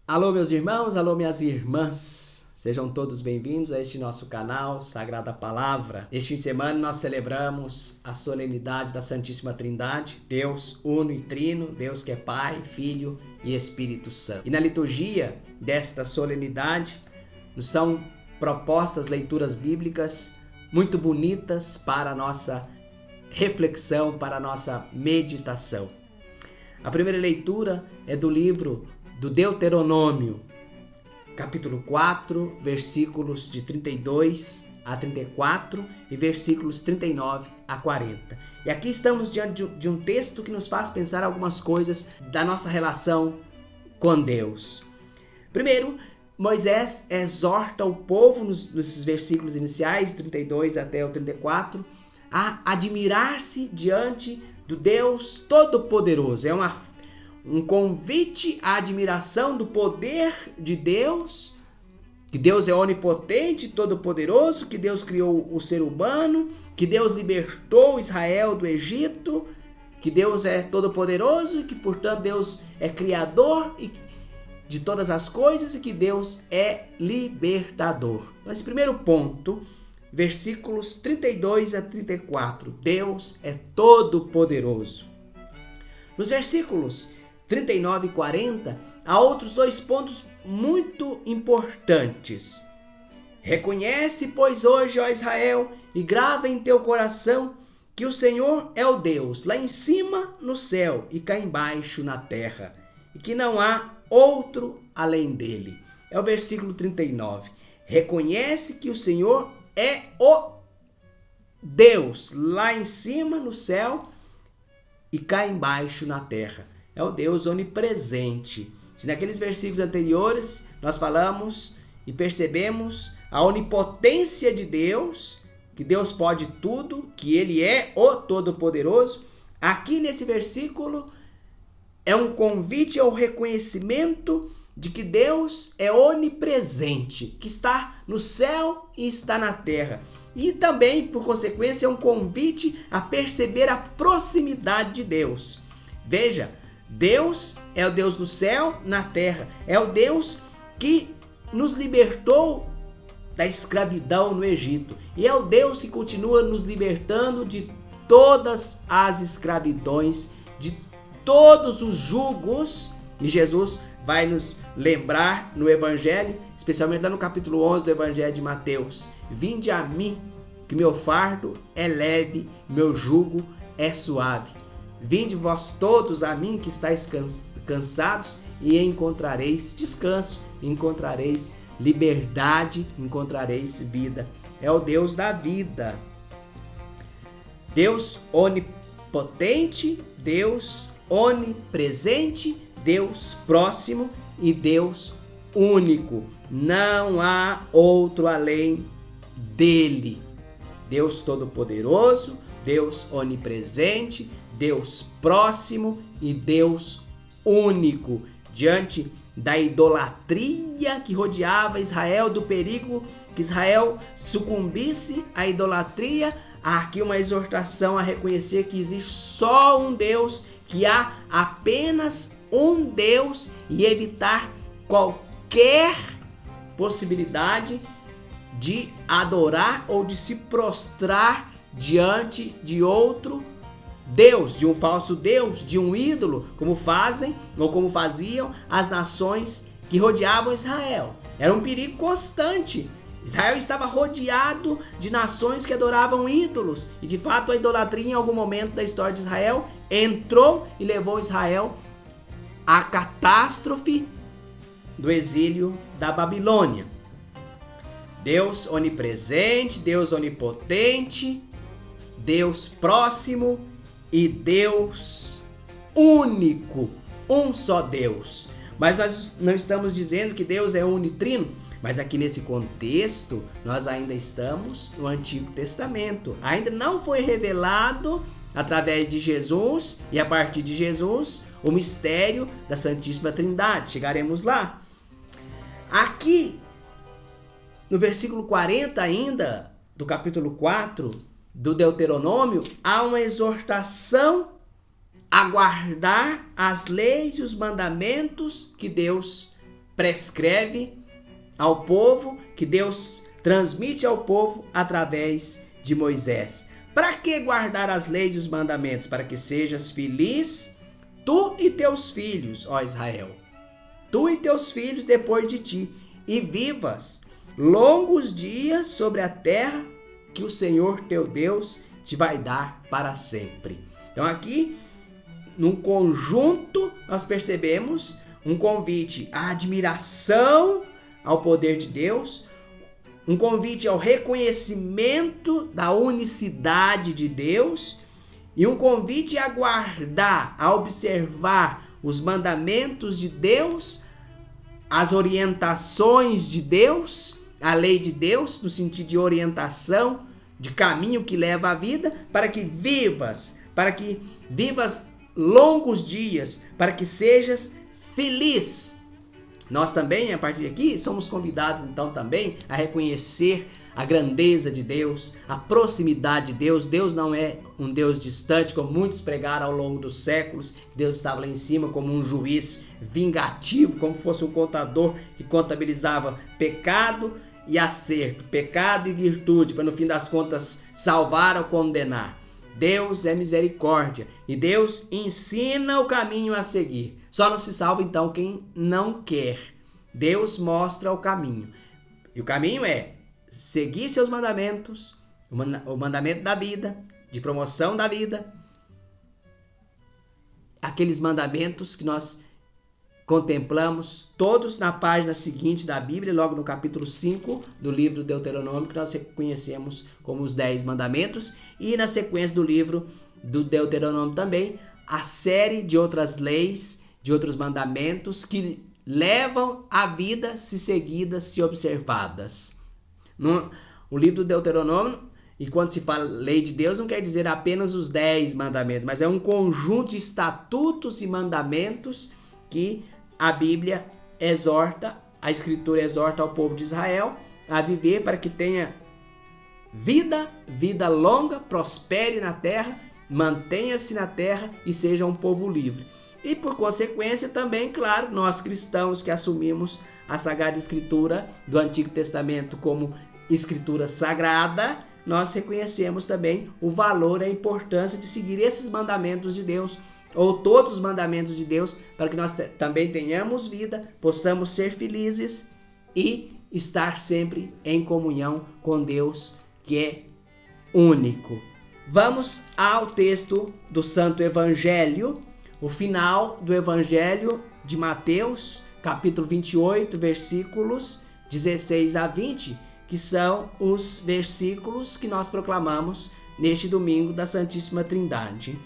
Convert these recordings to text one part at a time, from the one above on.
Alô, meus irmãos, alô, minhas irmãs. Sejam todos bem-vindos a este nosso canal Sagrada Palavra. Este fim de semana nós celebramos a solenidade da Santíssima Trindade, Deus uno e trino, Deus que é Pai, Filho e Espírito Santo. E na liturgia desta solenidade nos são propostas leituras bíblicas muito bonitas para a nossa reflexão, para a nossa meditação. A primeira leitura é do livro do Deuteronômio, capítulo 4, versículos de 32 a 34 e versículos 39 a 40. E aqui estamos diante de um texto que nos faz pensar algumas coisas da nossa relação com Deus. Primeiro, Moisés exorta o povo, nesses versículos iniciais, de 32 até o 34, a admirar-se diante do Deus Todo-Poderoso. É um convite à admiração do poder de Deus, que Deus é onipotente, todo-poderoso, que Deus criou o ser humano, que Deus libertou Israel do Egito, que Deus é todo-poderoso e que, portanto, Deus é criador de todas as coisas e que Deus é libertador. Mas primeiro ponto, versículos 32 a 34, Deus é todo-poderoso. Nos versículos 39 e 40, há outros dois pontos muito importantes. Reconhece, pois, hoje, ó Israel, e grava em teu coração que o Senhor é o Deus, lá em cima no céu e cá embaixo na terra, e que não há outro além dele. É o versículo 39. Reconhece que o Senhor é o Deus, lá em cima no céu e cá embaixo na terra. É o Deus onipresente. Se naqueles versículos anteriores nós falamos e percebemos a onipotência de Deus, que Deus pode tudo, que Ele é o Todo-Poderoso, aqui nesse versículo é um convite ao reconhecimento de que Deus é onipresente, que está no céu e está na terra. E também, por consequência, é um convite a perceber a proximidade de Deus. Veja, Deus é o Deus do céu, na terra. É o Deus que nos libertou da escravidão no Egito. E é o Deus que continua nos libertando de todas as escravidões, de todos os julgos. E Jesus vai nos lembrar no Evangelho, especialmente lá no capítulo 11 do Evangelho de Mateus. Vinde a mim, que meu fardo é leve, meu jugo é suave. Vinde vós todos a mim que estáis cansados e encontrareis descanso, encontrareis liberdade, encontrareis vida. É o Deus da vida. Deus onipotente, Deus onipresente, Deus próximo e Deus único. Não há outro além dele. Deus todo-poderoso, Deus onipresente, Deus próximo e Deus único. Diante da idolatria que rodeava Israel, do perigo que Israel sucumbisse à idolatria, há aqui uma exortação a reconhecer que existe só um Deus, que há apenas um Deus e evitar qualquer possibilidade de adorar ou de se prostrar diante de outro Deus, de um falso Deus, de um ídolo, como fazem ou como faziam as nações que rodeavam Israel. Era um perigo constante. Israel estava rodeado de nações que adoravam ídolos. E de fato a idolatria em algum momento da história de Israel entrou e levou Israel à catástrofe do exílio da Babilônia. Deus onipresente, Deus onipotente, Deus próximo e Deus único, um só Deus. Mas nós não estamos dizendo que Deus é unitrino, mas aqui nesse contexto nós ainda estamos no Antigo Testamento. Ainda não foi revelado através de Jesus e a partir de Jesus o mistério da Santíssima Trindade. Chegaremos lá. Aqui no versículo 40 ainda do capítulo 4 do Deuteronômio, há uma exortação a guardar as leis e os mandamentos que Deus prescreve ao povo, que Deus transmite ao povo através de Moisés. Para que guardar as leis e os mandamentos? Para que sejas feliz, tu e teus filhos, ó Israel. Tu e teus filhos depois de ti, e vivas longos dias sobre a terra que o Senhor teu Deus te vai dar para sempre. Então aqui, num conjunto, nós percebemos um convite à admiração ao poder de Deus, um convite ao reconhecimento da unicidade de Deus e um convite a guardar, a observar os mandamentos de Deus, as orientações de Deus, a lei de Deus, no sentido de orientação, de caminho que leva à vida, para que vivas longos dias, para que sejas feliz. Nós também, a partir de aqui, somos convidados então também a reconhecer a grandeza de Deus, a proximidade de Deus. Deus não é um Deus distante, como muitos pregaram ao longo dos séculos. Deus estava lá em cima como um juiz vingativo, como fosse um contador que contabilizava pecado e acerto, pecado e virtude, para no fim das contas salvar ou condenar. Deus é misericórdia e Deus ensina o caminho a seguir. Só não se salva então quem não quer. Deus mostra o caminho. E o caminho é seguir seus mandamentos, o mandamento da vida, de promoção da vida. Aqueles mandamentos que nós contemplamos todos na página seguinte da Bíblia, logo no capítulo 5 do livro Deuteronômio, que nós reconhecemos como os 10 mandamentos, e na sequência do livro do Deuteronômio também, a série de outras leis, de outros mandamentos que levam a vida se seguidas, se observadas. O livro do Deuteronômio, e quando se fala lei de Deus, não quer dizer apenas os 10 mandamentos, mas é um conjunto de estatutos e mandamentos que a Bíblia exorta, a Escritura exorta ao povo de Israel a viver para que tenha vida longa, prospere na terra, mantenha-se na terra e seja um povo livre. E por consequência também, claro, nós cristãos que assumimos a Sagrada Escritura do Antigo Testamento como Escritura Sagrada, nós reconhecemos também o valor e a importância de seguir esses mandamentos de Deus, ou todos os mandamentos de Deus, para que nós também tenhamos vida, possamos ser felizes e estar sempre em comunhão com Deus, que é único. Vamos ao texto do Santo Evangelho, o final do Evangelho de Mateus, capítulo 28, versículos 16 a 20, que são os versículos que nós proclamamos neste domingo da Santíssima Trindade.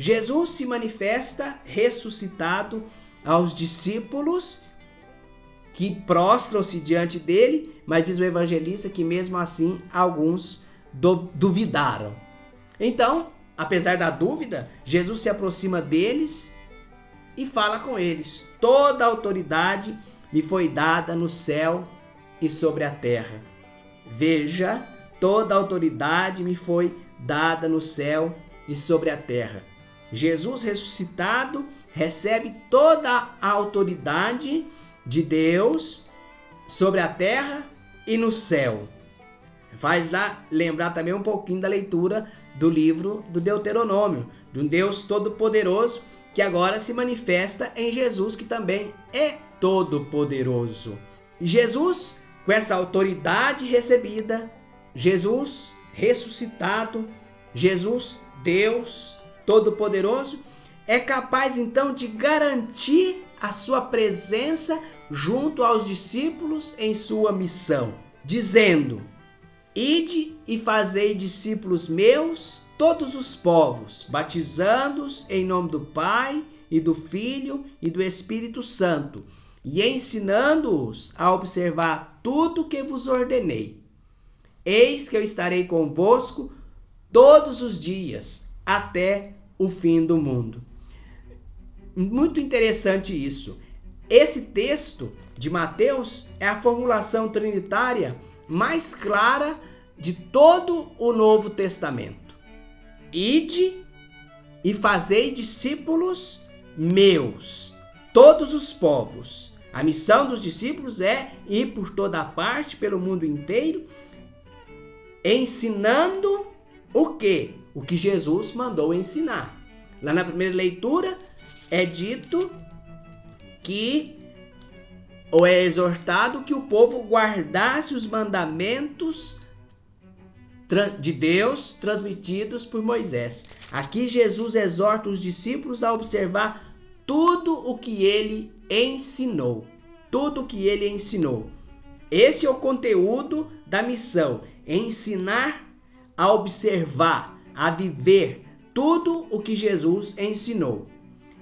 Jesus se manifesta ressuscitado aos discípulos que prostram-se diante dele, mas diz o evangelista que mesmo assim alguns duvidaram. Então, apesar da dúvida, Jesus se aproxima deles e fala com eles: toda a autoridade me foi dada no céu e sobre a terra. Veja, toda a autoridade me foi dada no céu e sobre a terra. Jesus ressuscitado recebe toda a autoridade de Deus sobre a terra e no céu. Faz lá lembrar também um pouquinho da leitura do livro do Deuteronômio, de um Deus todo-poderoso que agora se manifesta em Jesus, que também é todo-poderoso. E Jesus, com essa autoridade recebida, Jesus ressuscitado, Jesus Deus Todo-Poderoso, é capaz então de garantir a sua presença junto aos discípulos em sua missão, dizendo: ide e fazei discípulos meus todos os povos, batizando-os em nome do Pai e do Filho e do Espírito Santo, e ensinando-os a observar tudo o que vos ordenei. Eis que eu estarei convosco todos os dias, até o fim do mundo. Muito interessante isso. Esse texto de Mateus é a formulação trinitária mais clara de todo o Novo Testamento. Ide e fazei discípulos meus, todos os povos, A missão dos discípulos é ir por toda parte, pelo mundo inteiro, ensinando o quê? O que Jesus mandou ensinar. Lá na primeira leitura é dito que, ou é exortado que o povo guardasse os mandamentos de Deus transmitidos por Moisés. Aqui Jesus exorta os discípulos a observar tudo o que ele ensinou. Tudo o que ele ensinou. Esse é o conteúdo da missão. Ensinar a observar, a viver tudo o que Jesus ensinou.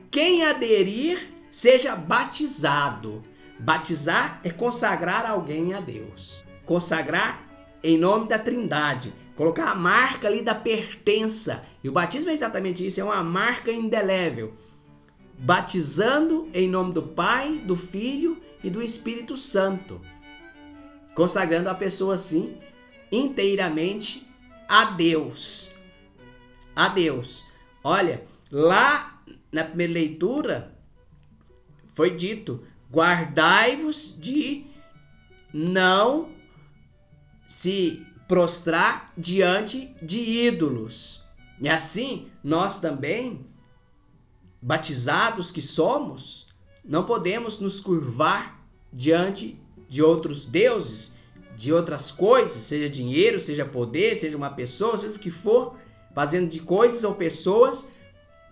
Quem aderir, seja batizado. Batizar é consagrar alguém a Deus. Consagrar em nome da Trindade. Colocar a marca ali da pertença. E o batismo é exatamente isso, é uma marca indelével. Batizando em nome do Pai, do Filho e do Espírito Santo. Consagrando a pessoa assim, inteiramente a Deus. A Deus. Olha, lá na primeira leitura foi dito: guardai-vos de não se prostrar diante de ídolos. E assim, nós também, batizados que somos, não podemos nos curvar diante de outros deuses, de outras coisas, seja dinheiro, seja poder, seja uma pessoa, seja o que for, fazendo de coisas ou pessoas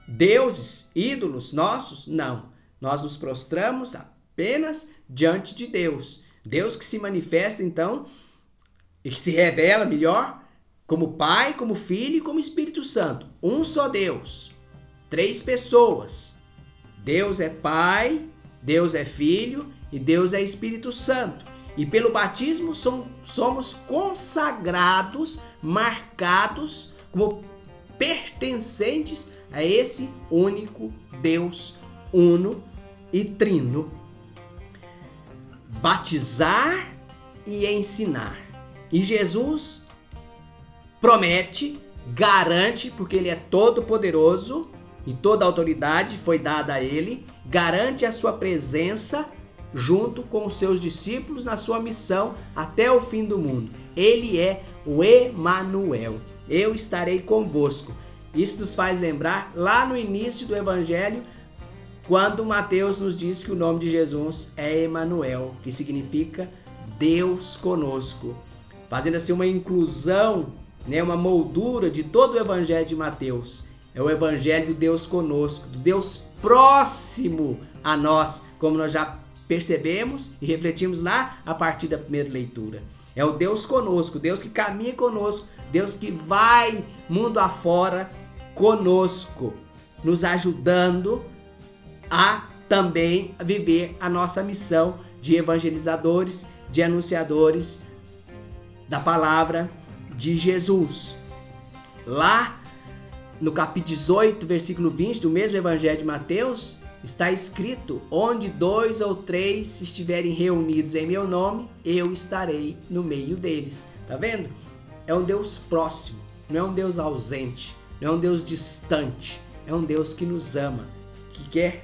deuses, ídolos nossos. Não, nós nos prostramos apenas diante de Deus. Deus que se manifesta então e que se revela melhor como Pai, como Filho e como Espírito Santo. Um só Deus, 3 pessoas. Deus é Pai, Deus é Filho e Deus é Espírito Santo. E pelo batismo somos consagrados, marcados como pertencentes a esse único Deus uno e trino. Batizar e ensinar. E Jesus promete, garante, porque ele é todo poderoso e toda a autoridade foi dada a ele, garante a sua presença junto com os seus discípulos na sua missão até o fim do mundo. Ele é o Emanuel. Eu estarei convosco. Isso nos faz lembrar lá no início do Evangelho, quando Mateus nos diz que o nome de Jesus é Emanuel, que significa Deus conosco. Fazendo assim uma inclusão, uma moldura de todo o Evangelho de Mateus. É o Evangelho do Deus conosco, do Deus próximo a nós, como nós já percebemos e refletimos lá a partir da primeira leitura. É o Deus conosco, Deus que caminha conosco, Deus que vai mundo afora conosco, nos ajudando a também viver a nossa missão de evangelizadores, de anunciadores da palavra de Jesus. Lá no capítulo 18, versículo 20 do mesmo Evangelho de Mateus, está escrito: onde 2 ou 3 estiverem reunidos em meu nome, eu estarei no meio deles. Tá vendo? É um Deus próximo, não é um Deus ausente, não é um Deus distante, é um Deus que nos ama, que quer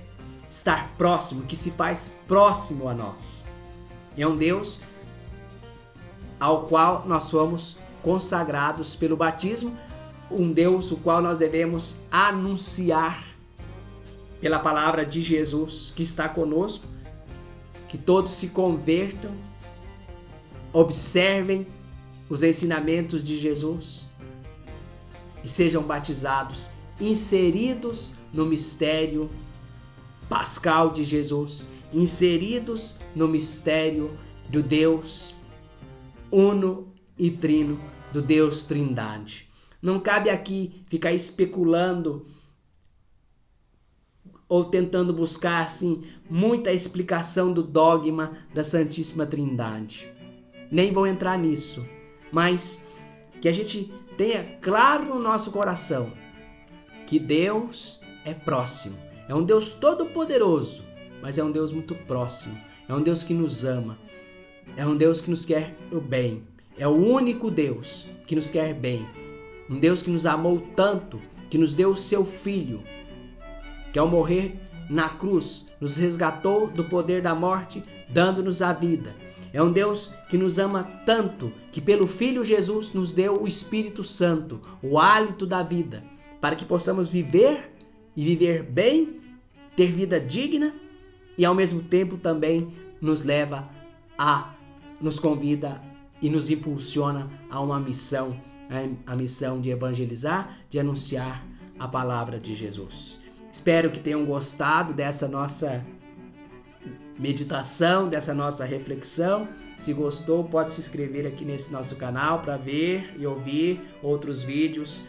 estar próximo, que se faz próximo a nós. É um Deus ao qual nós fomos consagrados pelo batismo, um Deus o qual nós devemos anunciar pela palavra de Jesus que está conosco, que todos se convertam, observem os ensinamentos de Jesus e sejam batizados, inseridos no mistério pascal de Jesus, inseridos no mistério do Deus uno e trino, do Deus Trindade. Não cabe aqui ficar especulando ou tentando buscar assim muita explicação do dogma da Santíssima Trindade. Nem vou entrar nisso, mas que a gente tenha claro no nosso coração que Deus é próximo. É um Deus todo-poderoso, mas é um Deus muito próximo. É um Deus que nos ama. É um Deus que nos quer o bem. É o único Deus que nos quer bem. Um Deus que nos amou tanto, que nos deu o seu Filho, que ao morrer na cruz nos resgatou do poder da morte, dando-nos a vida. É um Deus que nos ama tanto que pelo Filho Jesus nos deu o Espírito Santo, o hálito da vida, para que possamos viver e viver bem, ter vida digna e ao mesmo tempo também nos convida e nos impulsiona a uma missão, a missão de evangelizar, de anunciar a palavra de Jesus. Espero que tenham gostado dessa nossa meditação, dessa nossa reflexão. Se gostou, pode se inscrever aqui nesse nosso canal para ver e ouvir outros vídeos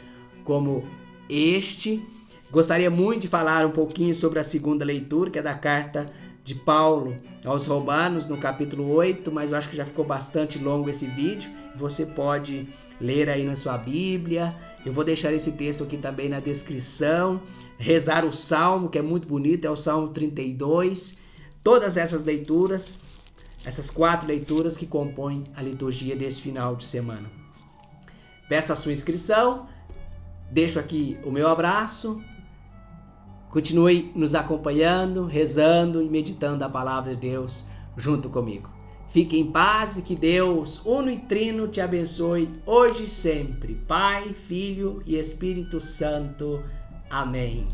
como este. Gostaria muito de falar um pouquinho sobre a segunda leitura, que é da carta de Paulo aos Romanos, no capítulo 8, mas eu acho que já ficou bastante longo esse vídeo. Você pode ler aí na sua Bíblia. Eu vou deixar esse texto aqui também na descrição. Rezar o Salmo, que é muito bonito, é o Salmo 32. Todas essas leituras, essas 4 leituras que compõem a liturgia desse final de semana. Peço a sua inscrição, deixo aqui o meu abraço. Continue nos acompanhando, rezando e meditando a palavra de Deus junto comigo. Fique em paz e que Deus, uno e trino, te abençoe hoje e sempre. Pai, Filho e Espírito Santo. Amém.